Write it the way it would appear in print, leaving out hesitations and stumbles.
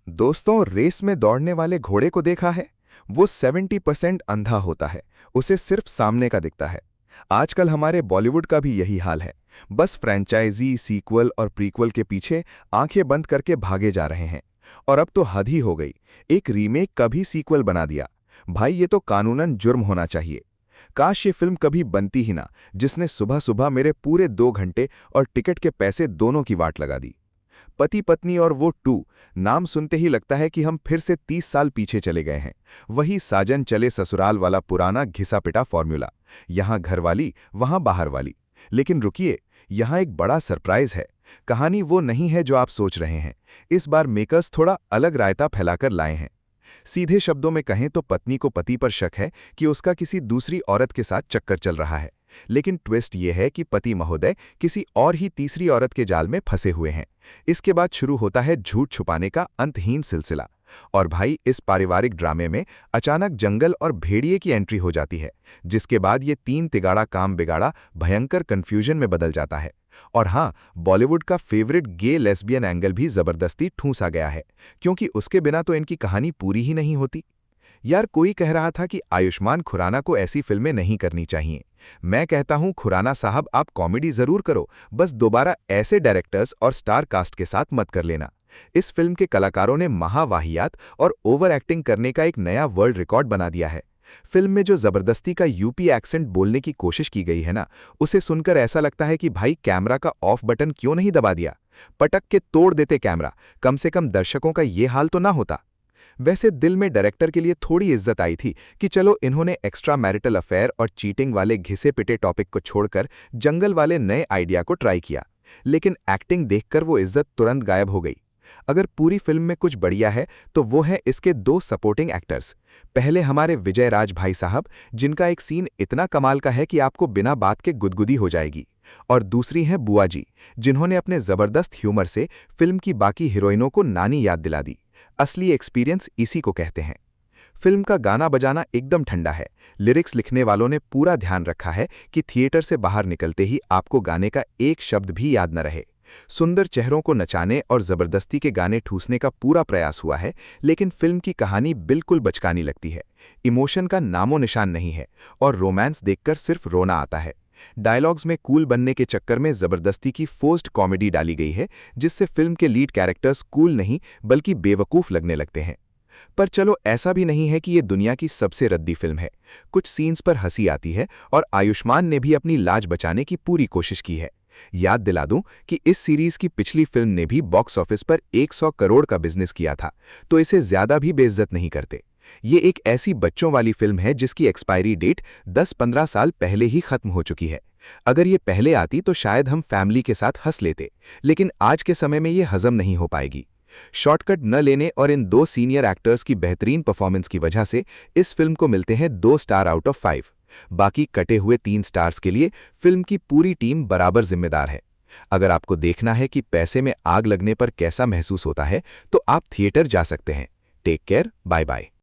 दोस्तों, रेस में दौड़ने वाले घोड़े को देखा है? वो 70% अंधा होता है। उसे सिर्फ सामने का दिखता है। आजकल हमारे बॉलीवुड का भी यही हाल है। बस फ्रेंचाइजी, सीक्वल और प्रीक्वल के पीछे आंखें बंद करके भागे जा रहे हैं। और अब तो हद ही हो गई। एक रीमेक का भी सीक्वल बना दिया। भाई, ये तो कानूनन जुर्म होना चाहिए। काश ये फिल्म कभी बनती ही ना, जिसने सुबह सुबह मेरे पूरे 2 घंटे और टिकट के पैसे दोनों की वाट लगा दी। पति पत्नी और वो टू, नाम सुनते ही लगता है कि हम फिर से 30 साल पीछे चले गए हैं। वही साजन चले ससुराल वाला पुराना घिसा पिटा फॉर्मूला। यहां घरवाली, वहां बाहर वाली। लेकिन रुकिए, यहां एक बड़ा सरप्राइज है। कहानी वो नहीं है जो आप सोच रहे हैं। इस बार मेकर्स थोड़ा अलग रायता फैलाकर लाए हैं। सीधे शब्दों में कहें तो पत्नी को पति पर शक है कि उसका किसी दूसरी औरत के साथ चक्कर चल रहा है। लेकिन ट्विस्ट यह है कि पति महोदय किसी और ही तीसरी औरत के जाल में फंसे हुए हैं। इसके बाद शुरू होता है झूठ छुपाने का अंतहीन सिलसिला। और भाई, इस पारिवारिक ड्रामे में अचानक जंगल और भेड़िए की एंट्री हो जाती है, जिसके बाद ये तीन तिगाड़ा काम बिगाड़ा भयंकर कंफ्यूजन में बदल जाता है। और हाँ, बॉलीवुड का फेवरेट गे लेस्बियन एंगल भी जबरदस्ती ठूंसा गया है, क्योंकि उसके बिना तो इनकी कहानी पूरी ही नहीं होती। यार, कोई कह रहा था कि आयुष्मान खुराना को ऐसी फिल्में नहीं करनी चाहिए। मैं कहता हूं, खुराना साहब, आप कॉमेडी जरूर करो, बस दोबारा ऐसे डायरेक्टर्स और स्टार कास्ट के साथ मत कर लेना। इस फिल्म के कलाकारों ने महावाहियात और ओवर एक्टिंग करने का एक नया वर्ल्ड रिकॉर्ड बना दिया है। फिल्म में जो जबरदस्ती का यूपी एक्सेंट बोलने की कोशिश की गई है ना, उसे सुनकर ऐसा लगता है कि भाई, कैमरा का ऑफ बटन क्यों नहीं दबा दिया। पटक के तोड़ देते कैमरा, कम से कम दर्शकों का ये हाल तो ना होता। वैसे दिल में डायरेक्टर के लिए थोड़ी इज्जत आई थी कि चलो, इन्होंने एक्स्ट्रा मैरिटल अफेयर और चीटिंग वाले घिसे पिटे टॉपिक को छोड़कर जंगल वाले नए आइडिया को ट्राई किया। लेकिन एक्टिंग देखकर वो इज्जत तुरंत गायब हो गई। अगर पूरी फिल्म में कुछ बढ़िया है तो वो है इसके दो सपोर्टिंग एक्टर्स। पहले हमारे विजय राज भाई साहब, जिनका एक सीन इतना कमाल का है कि आपको बिना बात के गुदगुदी हो जाएगी। और दूसरी हैं बुआ जी, जिन्होंने अपने जबरदस्त ह्यूमर से फिल्म की बाकी हीरोइनों को नानी याद दिला दी। असली एक्सपीरियंस इसी को कहते हैं। फिल्म का गाना बजाना एकदम ठंडा है। लिरिक्स लिखने वालों ने पूरा ध्यान रखा है कि थिएटर से बाहर निकलते ही आपको गाने का एक शब्द भी याद न रहे। सुंदर चेहरों को नचाने और जबरदस्ती के गाने ठूसने का पूरा प्रयास हुआ है, लेकिन फिल्म की कहानी बिल्कुल बचकानी लगती है। इमोशन का नामो निशान नहीं है और रोमांस देखकर सिर्फ रोना आता है। डायलॉग्स में कूल बनने के चक्कर में जबरदस्ती की फोर्स्ड कॉमेडी डाली गई है, जिससे फिल्म के लीड कैरेक्टर्स कूल नहीं बल्कि बेवकूफ लगने लगते हैं। पर चलो, ऐसा भी नहीं है कि ये दुनिया की सबसे रद्दी फिल्म है। कुछ सीन्स पर हंसी आती है और आयुष्मान ने भी अपनी लाज बचाने की पूरी कोशिश की है। याद दिला दूं कि इस सीरीज की पिछली फिल्म ने भी बॉक्स ऑफिस पर 100 करोड़ का बिजनेस किया था, तो इसे ज्यादा भी बेइज्जत नहीं करते। ये एक ऐसी बच्चों वाली फिल्म है जिसकी एक्सपायरी डेट 10-15 साल पहले ही खत्म हो चुकी है। अगर ये पहले आती तो शायद हम फैमिली के साथ हंस लेते, लेकिन आज के समय में ये हजम नहीं हो पाएगी। शॉर्टकट न लेने और इन दो सीनियर एक्टर्स की बेहतरीन परफॉर्मेंस की वजह से इस फिल्म को मिलते हैं 2 स्टार आउट ऑफ 5। बाकी कटे हुए 3 स्टार्स के लिए फिल्म की पूरी टीम बराबर जिम्मेदार है। अगर आपको देखना है कि पैसे में आग लगने पर कैसा महसूस होता है, तो आप थिएटर जा सकते हैं। Take care, bye bye.